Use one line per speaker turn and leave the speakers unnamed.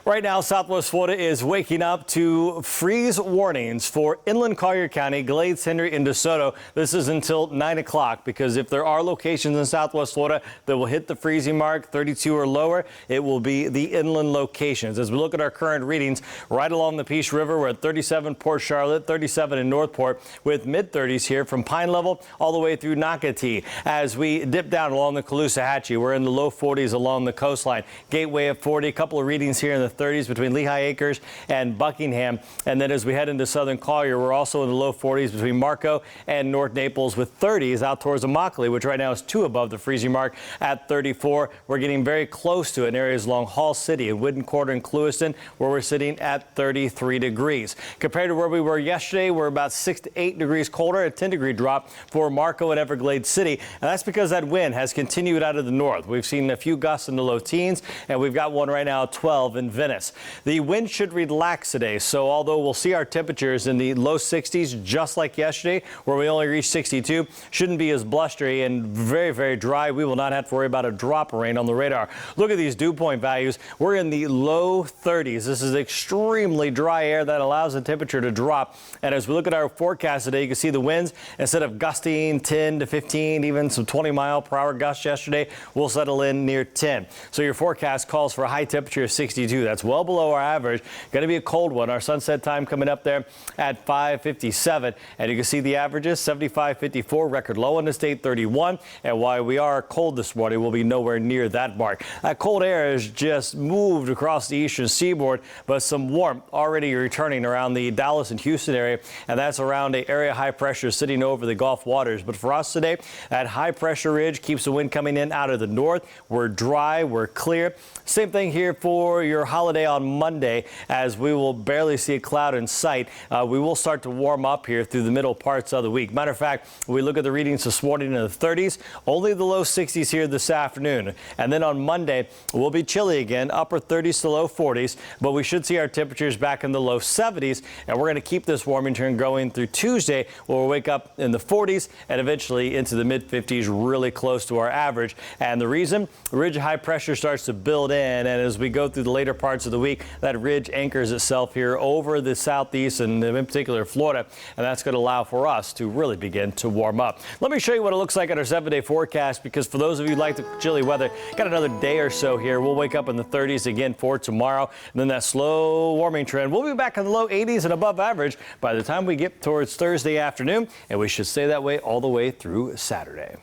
Right now, Southwest Florida is waking up to freeze warnings for inland Collier County, Glades, Henry, and DeSoto. This is until 9 o'clock because if there are locations in Southwest Florida that will hit the freezing mark, 32 or lower, it will be the inland locations. As we look at our current readings, right along the Peace River, we're at 37 Port Charlotte, 37 in Northport, with mid-30s here from Pine Level all the way through Nocatee. As we dip down along the Caloosahatchee, we're in the low 40s along the coastline. Gateway at 40, a couple of readings here in the 30s between Lehigh Acres and Buckingham. And then as we head into southern Collier, we're also in the low 40s between Marco and North Naples with 30s out towards Immokalee, which right now is 2 above the freezing mark at 34. We're getting very close to it in areas along Hall City and Whidden Quarter and Clewiston, where we're sitting at 33 degrees. Compared to where we were yesterday, we're about 6 to 8 degrees colder, a 10-degree drop for Marco and Everglades City. And that's because that wind has continued out of the north. We've seen a few gusts in the low teens, and we've got one right now at 12 in Venice. The wind should relax today, so although we'll see our temperatures in the low 60s just like yesterday, where we only reached 62, shouldn't be as blustery and very, very dry. We will not have to worry about a drop of rain on the radar. Look at these dew point values. We're in the low 30s. This is extremely dry air that allows the temperature to drop. And as we look at our forecast today, you can see the winds, instead of gusting 10 to 15, even some 20-mile-per-hour gusts yesterday, will settle in near 10. So your forecast calls for a high temperature of 62. That's well below our average. Going to be a cold one. Our sunset time coming up there at 5:57. And you can see the averages, 75-54, record low in the state, 31. And while we are cold this morning, we'll be nowhere near that mark. That cold air has just moved across the eastern seaboard, but some warmth already returning around the Dallas and Houston area. And that's around an area high pressure sitting over the Gulf waters. But for us today, that high pressure ridge keeps the wind coming in out of the north. We're dry, we're clear. Same thing here for your holiday on Monday, as we will barely see a cloud in sight. We will start to warm up here through the middle parts of the week. Matter of fact, we look at the readings this morning in the 30s, only the low 60s here this afternoon. And then on Monday, we'll be chilly again, upper 30s to low 40s, but we should see our temperatures back in the low 70s. And we're going to keep this warming trend going through Tuesday, where we'll wake up in the 40s and eventually into the mid 50s, really close to our average. And the reason, ridge high pressure starts to build in, and as we go through the later parts of the week, that ridge anchors itself here over the southeast and in particular Florida, and that's going to allow for us to really begin to warm up. Let me show you what it looks like on our 7-day forecast, because for those of you who like the chilly weather, got another day or so here. We'll wake up in the 30s again for tomorrow, and then that slow warming trend. We'll be back in the low 80s and above average by the time we get towards Thursday afternoon, and we should stay that way all the way through Saturday.